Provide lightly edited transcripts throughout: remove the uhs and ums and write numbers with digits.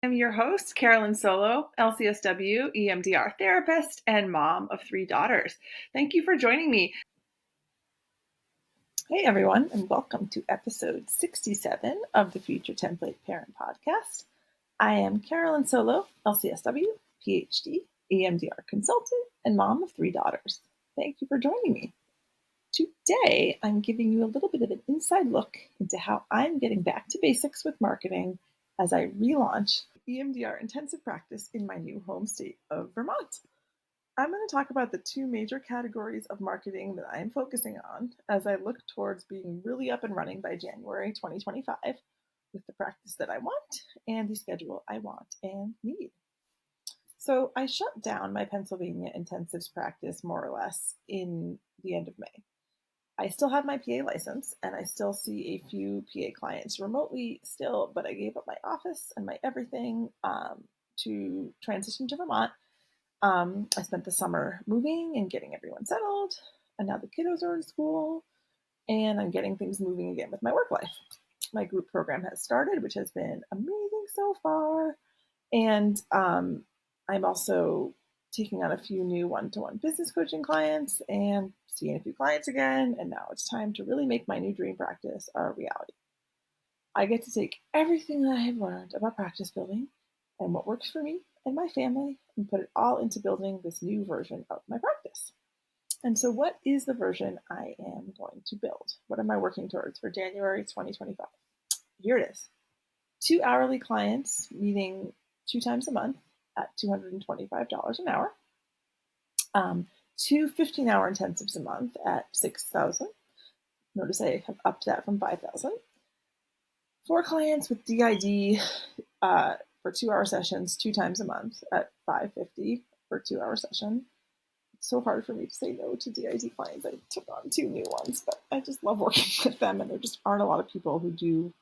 I'm your host, Carolyn Solo, LCSW, EMDR therapist, and mom of 3 daughters. Thank you for joining me. Hey, everyone, and welcome to episode 67 of the Future Template Parent Podcast. I am Carolyn Solo, LCSW, PhD, EMDR consultant, and mom of 3 daughters. Thank you for joining me. Today, I'm giving you a little bit of an inside look into how I'm getting back to basics with marketing as I relaunch EMDR intensive practice in my new home state of Vermont. I'm going to talk about the 2 major categories of marketing that I am focusing on as I look towards being really up and running by January 2025 with the practice that I want and the schedule I want and need. So I shut down my Pennsylvania intensives practice more or less in the end of May. I still have my PA license and I still see a few PA clients remotely still, but I gave up my office and my everything to transition to Vermont. I spent the summer moving and getting everyone settled, and now the kiddos are in school and I'm getting things moving again with my work life. My group program has started, which has been amazing so far. And I'm also taking on a few new one-to-one business coaching clients and seeing a few clients again. And now it's time to really make my new dream practice a reality. I get to take everything that I have learned about practice building and what works for me and my family and put it all into building this new version of my practice. And so what is the version I am going to build? What am I working towards for January 2025? Here it is. 2 hourly clients meeting 2 times a month at $225 an hour. 2 15-hour intensives a month at $6,000. Notice I have upped that from $5,000. 4 clients with DID for 2-hour sessions 2 times a month at $550 for a 2-hour session. It's so hard for me to say no to DID clients. I took on 2 new ones, but I just love working with them, and there just aren't a lot of people who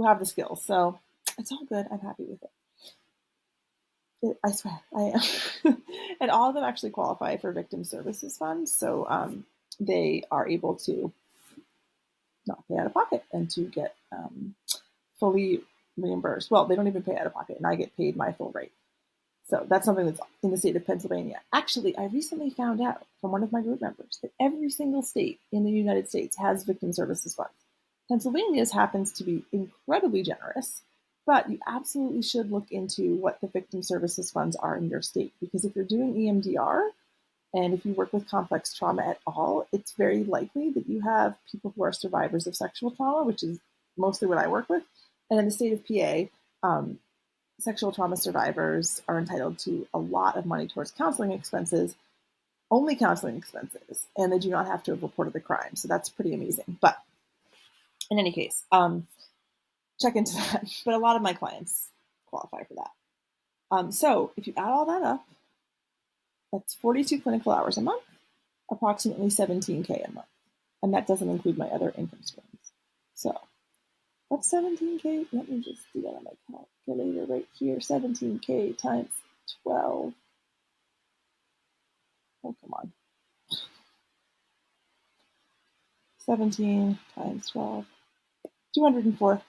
have the skills. So it's all good. I'm happy with it. I swear, I am. And all of them actually qualify for victim services funds. So they are able to not pay out of pocket and to get fully reimbursed. Well, they don't even pay out of pocket, and I get paid my full rate. So that's something that's in the state of Pennsylvania. Actually, I recently found out from one of my group members that every single state in the United States has victim services funds. Pennsylvania's happens to be incredibly generous, but you absolutely should look into what the victim services funds are in your state, because if you're doing EMDR and if you work with complex trauma at all, it's very likely that you have people who are survivors of sexual trauma, which is mostly what I work with. And in the state of PA, sexual trauma survivors are entitled to a lot of money towards counseling expenses, only counseling expenses, and they do not have to have reported the crime. So that's pretty amazing. But in any case, check into that. But a lot of my clients qualify for that. So if you add all that up, that's 42 clinical hours a month, approximately $17K a month. And that doesn't include my other income streams. So what's 17K? Let me just do that on my calculator right here. 17K times 12. Oh, come on. 17 times 12. 204K.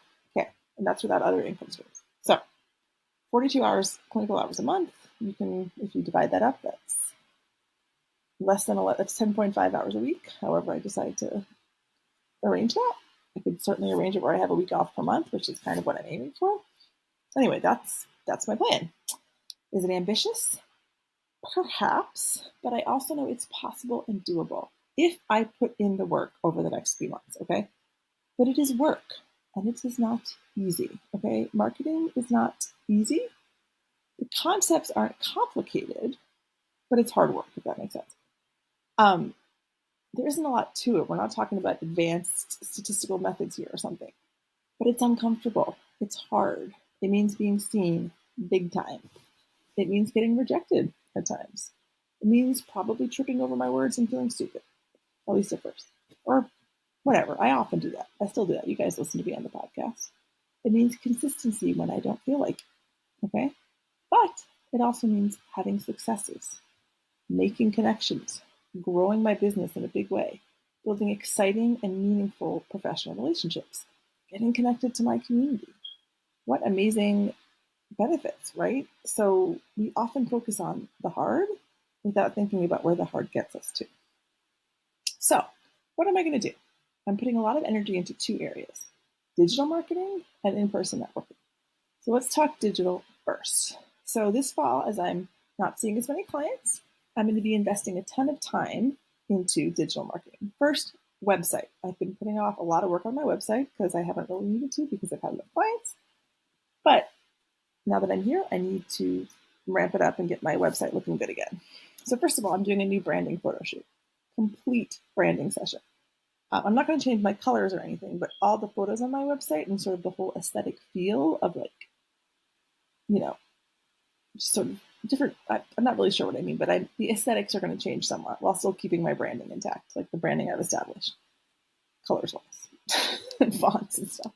And that's without other income streams. So 42 hours, clinical hours a month. You can, if you divide that up, that's less than 11, that's 10.5 hours a week. However, I decide to arrange that. I could certainly arrange it where I have a week off per month, which is kind of what I'm aiming for. Anyway, that's my plan. Is it ambitious? Perhaps, but I also know it's possible and doable if I put in the work over the next few months, okay? But it is work, and it is not easy, okay? Marketing is not easy. The concepts aren't complicated, but it's hard work, if that makes sense. There isn't a lot to it. We're not talking about advanced statistical methods here or something, but it's uncomfortable. It's hard. It means being seen big time. It means getting rejected at times. It means probably tripping over my words and feeling stupid, at least at first, or whatever. I often do that. I still do that. You guys listen to me on the podcast. It means consistency when I don't feel like it, okay? But it also means having successes, making connections, growing my business in a big way, building exciting and meaningful professional relationships, getting connected to my community. What amazing benefits, right? So we often focus on the hard without thinking about where the hard gets us to. So what am I going to do? I'm putting a lot of energy into two areas, digital marketing and in-person networking. So let's talk digital first. So this fall, as I'm not seeing as many clients, I'm going to be investing a ton of time into digital marketing. First, website. I've been putting off a lot of work on my website because I haven't really needed to because I've had enough clients. But now that I'm here, I need to ramp it up and get my website looking good again. So first of all, I'm doing a new branding photo shoot, complete branding session. I'm not going to change my colors or anything, but all the photos on my website and sort of the whole aesthetic feel of sort of different. I'm not really sure what I mean, but the aesthetics are going to change somewhat while still keeping my branding intact, like the branding I've established, colors-wise, and fonts and stuff.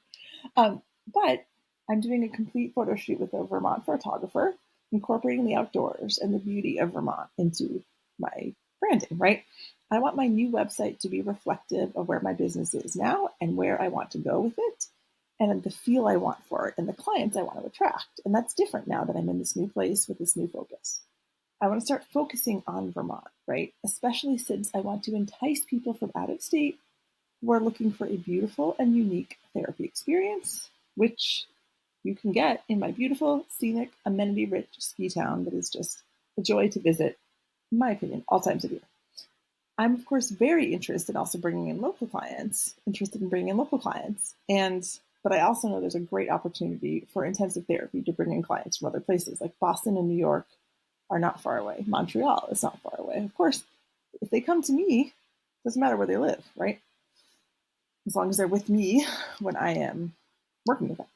But I'm doing a complete photo shoot with a Vermont photographer, incorporating the outdoors and the beauty of Vermont into my branding, right? I want my new website to be reflective of where my business is now and where I want to go with it, and the feel I want for it and the clients I want to attract. And that's different now that I'm in this new place with this new focus. I want to start focusing on Vermont, right? Especially since I want to entice people from out of state who are looking for a beautiful and unique therapy experience, which you can get in my beautiful, scenic, amenity-rich ski town that is just a joy to visit, in my opinion, all times of year. I'm, of course, very interested in also bringing in local clients, but I also know there's a great opportunity for intensive therapy to bring in clients from other places, like Boston and New York are not far away. Montreal is not far away. Of course, if they come to me, it doesn't matter where they live, right? As long as they're with me when I am working with them.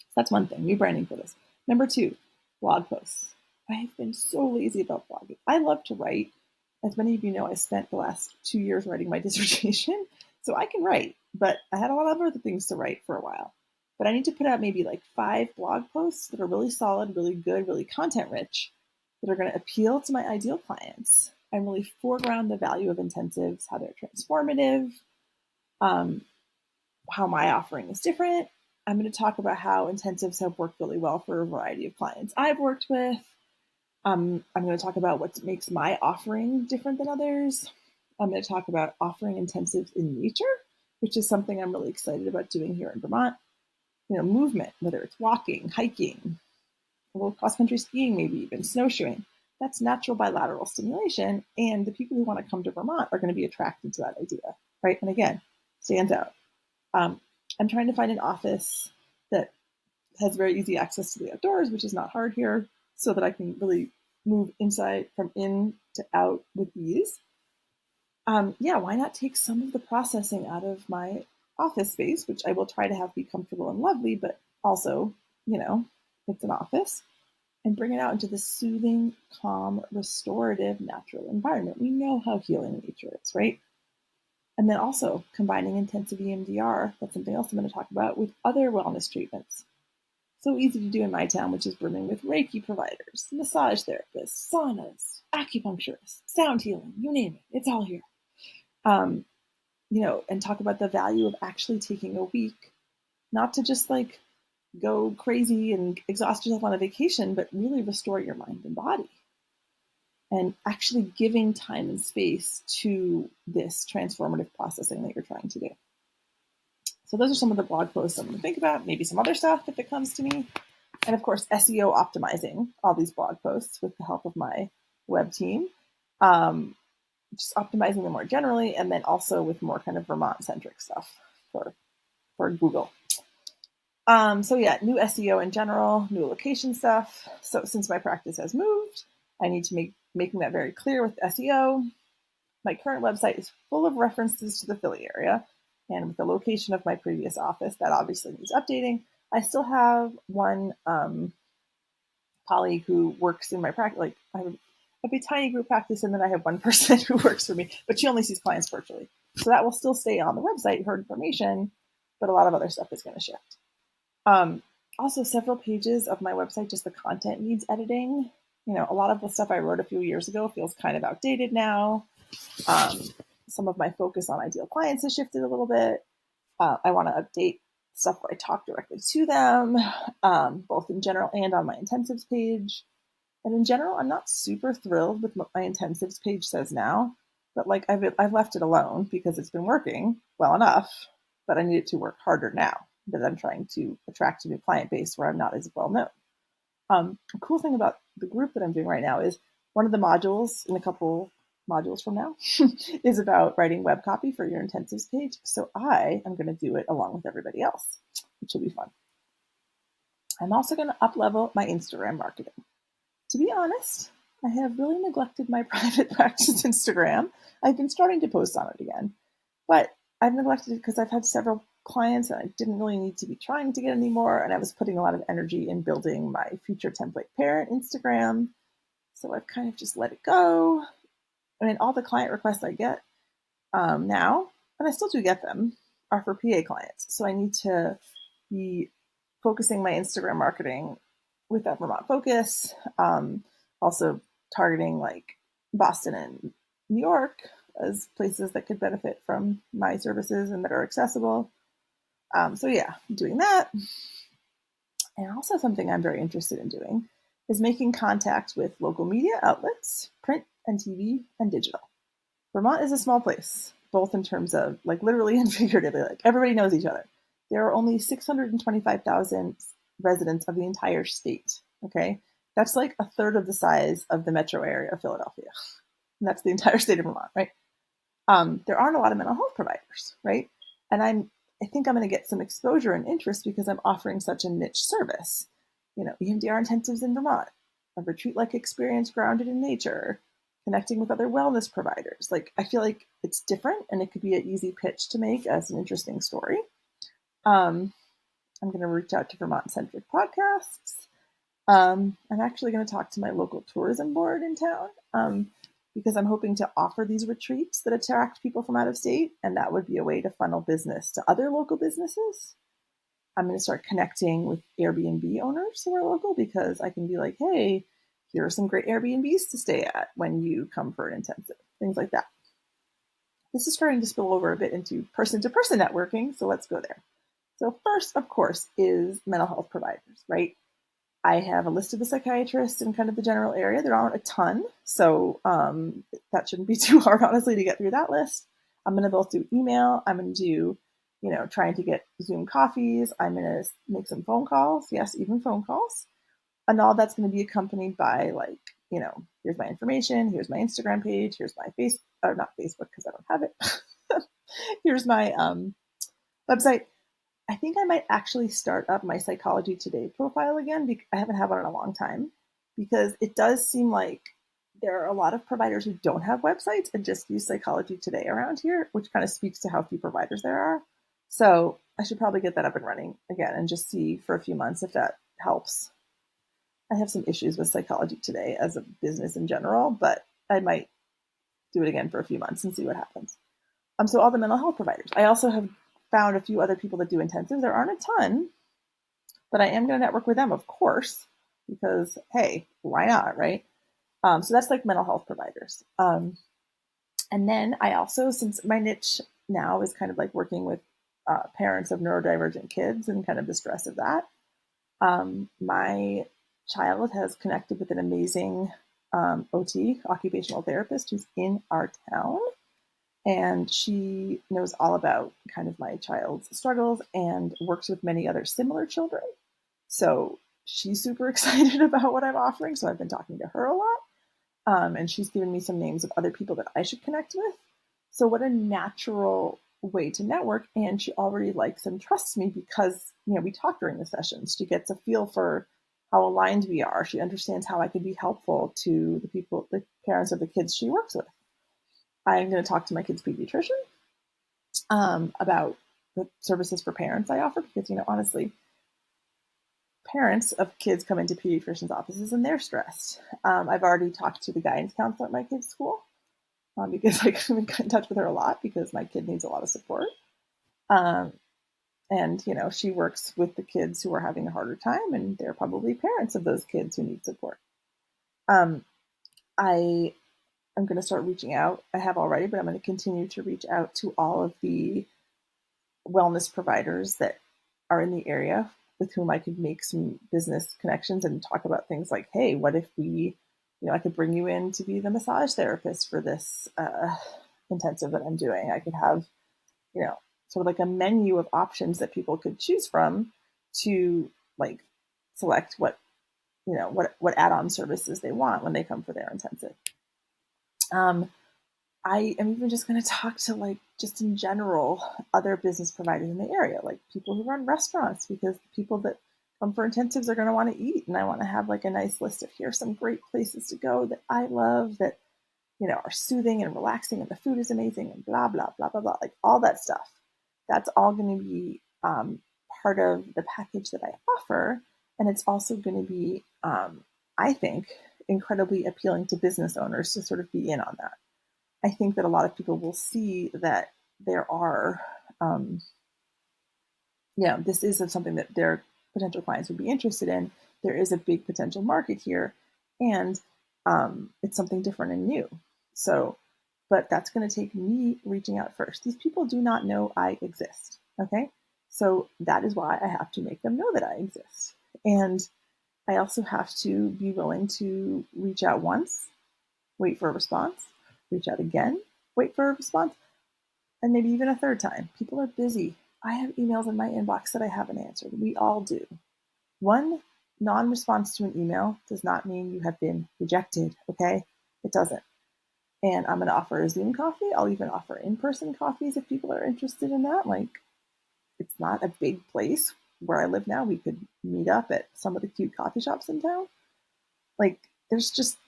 So that's one thing, new branding for this. Number 2, blog posts. I have been so lazy about blogging. I love to write. As many of you know, I spent the last 2 years writing my dissertation, so I can write, but I had a lot of other things to write for a while. But I need to put out maybe like 5 blog posts that are really solid, really good, really content rich, that are going to appeal to my ideal clients and really foreground the value of intensives, how they're transformative, how my offering is different. I'm going to talk about how intensives have worked really well for a variety of clients I've worked with. I'm going to talk about what makes my offering different than others. I'm going to talk about offering intensives in nature, which is something I'm really excited about doing here in Vermont. Movement, whether it's walking, hiking, a little cross-country skiing, maybe even snowshoeing. That's natural bilateral stimulation, and the people who want to come to Vermont are going to be attracted to that idea, right? And again, stands out. I'm trying to find an office that has very easy access to the outdoors, which is not hard here, so that I can really move inside from in to out with ease. Why not take some of the processing out of my office space, which I will try to have be comfortable and lovely, but also, it's an office, and bring it out into the soothing, calm, restorative, natural environment. We know how healing nature is, right? And then also combining intensive EMDR, that's something else I'm going to talk about, with other wellness treatments. So easy to do in my town, which is brimming with Reiki providers, massage therapists, saunas, acupuncturists, sound healing, you name it, it's all here. And talk about the value of actually taking a week, not to just go crazy and exhaust yourself on a vacation, but really restore your mind and body. And actually giving time and space to this transformative processing that you're trying to do. So those are some of the blog posts I'm going to think about, maybe some other stuff if it comes to me. And of course, SEO optimizing all these blog posts with the help of my web team. Just optimizing them more generally, and then also with more kind of Vermont-centric stuff for Google. New SEO in general, new location stuff. So since my practice has moved, I need to making that very clear with SEO. My current website is full of references to the Philly area, and with the location of my previous office, that obviously needs updating. I still have one colleague who works in my practice. I have a tiny group practice, and then I have one person who works for me, but she only sees clients virtually. So that will still stay on the website, her information, but a lot of other stuff is going to shift. Also, several pages of my website, just the content needs editing. A lot of the stuff I wrote a few years ago feels kind of outdated now. Some of my focus on ideal clients has shifted a little bit. I want to update stuff where I talk directly to them, both in general and on my intensives page. And in general, I'm not super thrilled with what my intensives page says now, but like I've left it alone because it's been working well enough, but I need it to work harder now that I'm trying to attract a new client base where I'm not as well known. The cool thing about the group that I'm doing right now is one of the modules in a couple modules from now is about writing web copy for your intensives page. So I am going to do it along with everybody else, which will be fun. I'm also going to up-level my Instagram marketing. To be honest, I have really neglected my private practice Instagram. I've been starting to post on it again, but I've neglected it because I've had several clients and I didn't really need to be trying to get any more. And I was putting a lot of energy in building my future template parent Instagram. So I've kind of just let it go. I mean, all the client requests I get now, and I still do get them, are for PA clients. So I need to be focusing my Instagram marketing with that Vermont focus. Also targeting like Boston and New York as places that could benefit from my services and that are accessible. So yeah, doing that. And also something I'm very interested in doing is making contact with local media outlets, print and TV and digital. Vermont is a small place, both in terms of like literally and figuratively, like everybody knows each other. There are only 625,000 residents of the entire state. Okay. That's like a third of the size of the metro area of Philadelphia. And that's the entire state of Vermont, right? There aren't a lot of mental health providers, right? And I think I'm going to get some exposure and interest because I'm offering such a niche service. You know, EMDR intensives in Vermont, a retreat-like experience grounded in nature, connecting with other wellness providers. Like, I feel like it's different and it could be an easy pitch to make as an interesting story. I'm going to reach out to Vermont-centric podcasts. I'm actually going to talk to my local tourism board in town because I'm hoping to offer these retreats that attract people from out of state, and that would be a way to funnel business to other local businesses. I'm going to start connecting with Airbnb owners who are local because I can be like, hey, here are some great Airbnbs to stay at when you come for an intensive, things like that. This is starting to spill over a bit into person-to-person networking, so let's go there. So first, of course, is mental health providers, right? I have a list of the psychiatrists in kind of the general area. There aren't a ton, so that shouldn't be too hard, honestly, to get through that list. I'm going to both do email. I'm going to do, trying to get Zoom coffees. I'm going to make some phone calls. Yes, even phone calls. And all that's going to be accompanied by here's my information. Here's my Instagram page. Here's my not Facebook because I don't have it. Here's my website. I think I might actually start up my Psychology Today profile again. I haven't had one in a long time because it does seem like there are a lot of providers who don't have websites and just use Psychology Today around here, which kind of speaks to how few providers there are. So I should probably get that up and running again and just see for a few months if that helps. I have some issues with Psychology Today as a business in general, but I might do it again for a few months and see what happens. So all the mental health providers. I also have found a few other people that do intensives. There aren't a ton, but I am going to network with them, of course, because, hey, why not, right? So that's like mental health providers. And then I also, since my niche now is kind of like working with parents of neurodivergent kids and kind of the stress of that, my child has connected with an amazing OT, occupational therapist, who's in our town. And she knows all about kind of my child's struggles and works with many other similar children. So she's super excited about what I'm offering. So I've been talking to her a lot. And she's given me some names of other people that I should connect with. So what a natural way to network. And she already likes and trusts me because, we talk during the sessions. She gets a feel for how aligned we are. She understands how I can be helpful to the parents of the kids she works with. I'm going to talk to my kid's pediatrician about the services for parents I offer because, honestly, parents of kids come into pediatricians' offices and they're stressed. I've already talked to the guidance counselor at my kid's school because I come in touch with her a lot because my kid needs a lot of support. And, she works with the kids who are having a harder time and they're probably parents of those kids who need support. I'm going to start reaching out. I have already, but I'm going to continue to reach out to all of the wellness providers that are in the area with whom I could make some business connections and talk about things like, hey, what if we, I could bring you in to be the massage therapist for this intensive that I'm doing. I could have, sort of like a menu of options that people could choose from to like select what add-on services they want when they come for their intensive. I am even just going to talk to just in general other business providers in the area, like people who run restaurants, because the people that come for intensives are going to want to eat, and I want to have like a nice list of here's some great places to go that I love that are soothing and relaxing, and the food is amazing, and blah blah blah blah blah, like all that stuff. That's all going to be part of the package that I offer, and it's also going to be, I think, incredibly appealing to business owners to sort of be in on that. I think that a lot of people will see that there are, this is something that their potential clients would be interested in. There is a big potential market here, and it's something different and new. So, but that's going to take me reaching out first. These people do not know I exist. Okay. So that is why I have to make them know that I exist. And I also have to be willing to reach out once, wait for a response, reach out again, wait for a response, and maybe even a third time. People are busy. I have emails in my inbox that I haven't answered. We all do. One non-response to an email does not mean you have been rejected, okay? It doesn't. And I'm going to offer a Zoom coffee. I'll even offer in-person coffees if people are interested in that. Like, it's not a big place where I live now. We could meet up at some of the cute coffee shops in town. Like, it just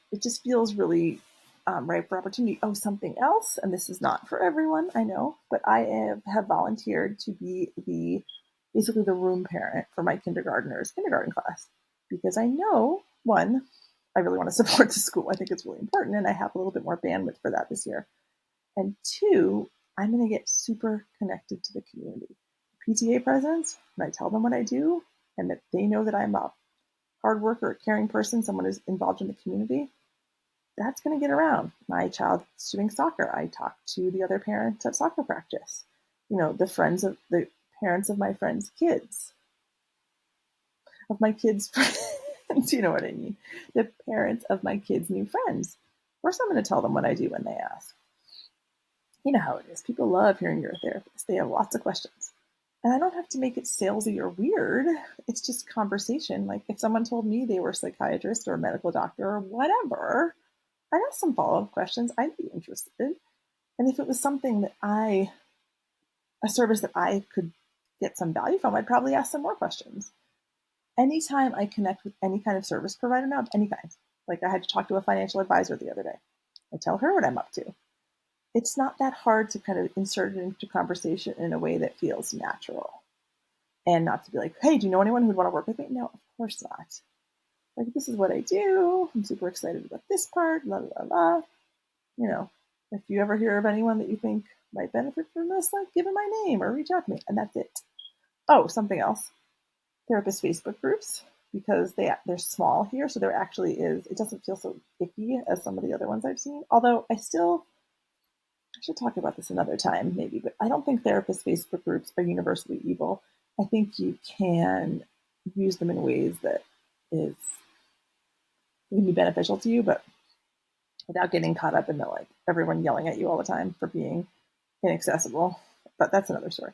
feels really ripe for opportunity. Oh, something else, and this is not for everyone, I know, but I have volunteered to be basically the room parent for my kindergartner's kindergarten class, because I know, one, I really want to support the school. I think it's really important, and I have a little bit more bandwidth for that this year. And two, I'm going to get super connected to the community. PTA presidents, when I tell them what I do, and that they know that I'm a hard worker, caring person, someone who's involved in the community, that's going to get around. My child is doing soccer. I talk to the other parents at soccer practice. The parents of my friends' kids, of my kids' friends. You know what I mean? The parents of my kids' new friends. Of course, I'm going to tell them what I do when they ask. You know how it is. People love hearing you're a therapist. They have lots of questions. And I don't have to make it salesy or weird. It's just conversation. Like if someone told me they were a psychiatrist or a medical doctor or whatever, I'd ask some follow-up questions. I'd be interested. And if it was something that a service that I could get some value from, I'd probably ask some more questions. Anytime I connect with any kind of service provider now, any kind, like I had to talk to a financial advisor the other day. I tell her what I'm up to. It's not that hard to kind of insert it into conversation in a way that feels natural. And not to be like, hey, do you know anyone who'd want to work with me? No, of course not. Like, this is what I do. I'm super excited about this part, blah, blah, blah. If you ever hear of anyone that you think might benefit from this, like, give them my name or reach out to me. And that's it. Oh, something else. Therapist Facebook groups, because they're small here. So there actually is, it doesn't feel so icky as some of the other ones I've seen. Although I should talk about this another time, maybe, but I don't think therapist Facebook groups are universally evil. I think you can use them in ways that can be beneficial to you, but without getting caught up in everyone yelling at you all the time for being inaccessible. But that's another story.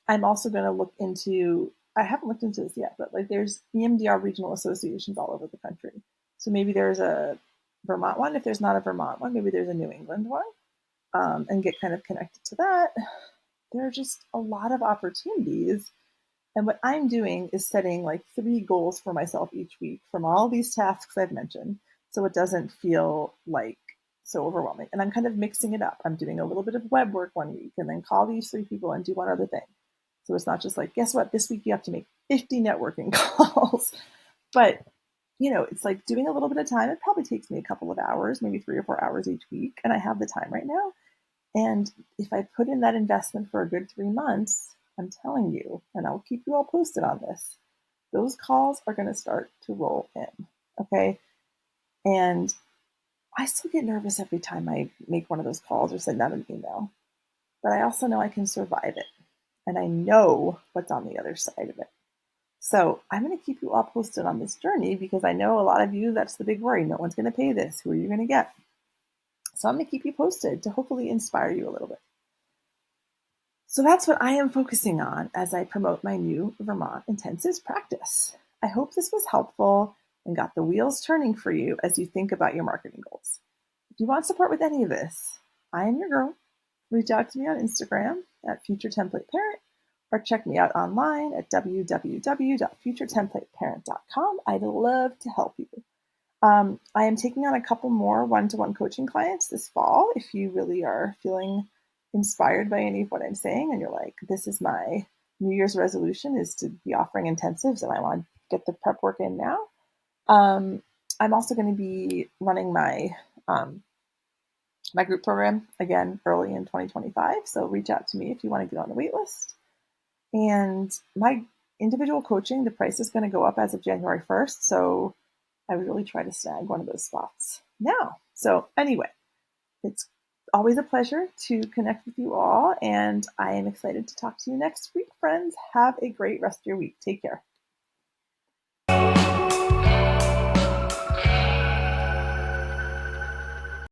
I'm also going to look into, I haven't looked into this yet, but there's EMDR regional associations all over the country. So maybe there's a Vermont one. If there's not a Vermont one, maybe there's a New England one, and get kind of connected to that. There are just a lot of opportunities. And what I'm doing is setting 3 goals for myself each week from all these tasks I've mentioned, so it doesn't feel so overwhelming. And I'm kind of mixing it up. I'm doing a little bit of web work one week and then call these 3 people and do one other thing. So it's not just guess what, this week you have to make 50 networking calls. But, it's doing a little bit of time. It probably takes me a couple of hours, maybe 3 or 4 hours each week. And I have the time right now. And if I put in that investment for a good 3 months, I'm telling you, and I'll keep you all posted on this, those calls are going to start to roll in. Okay. And I still get nervous every time I make one of those calls or send out an email, but I also know I can survive it. and I know what's on the other side of it. So I'm going to keep you all posted on this journey because I know a lot of you, that's the big worry. No one's going to pay this. Who are you going to get? So I'm going to keep you posted to hopefully inspire you a little bit. So that's what I am focusing on as I promote my new Vermont intensives practice. I hope this was helpful and got the wheels turning for you as you think about your marketing goals. If you want support with any of this, I am your girl. Reach out to me on Instagram at futuretemplateparent or check me out online at www.futuretemplateparent.com. I'd love to help you. I am taking on a couple more one-to-one coaching clients this fall. If you really are feeling inspired by any of what I'm saying and you're like, this is my New Year's resolution is to be offering intensives and I want to get the prep work in now. I'm also going to be running my group program again early in 2025. So reach out to me if you want to get on the wait list. And my individual coaching, the price is going to go up as of January 1st. So I would really try to snag one of those spots now. So anyway, it's always a pleasure to connect with you all. And I am excited to talk to you next week, friends. Have a great rest of your week. Take care.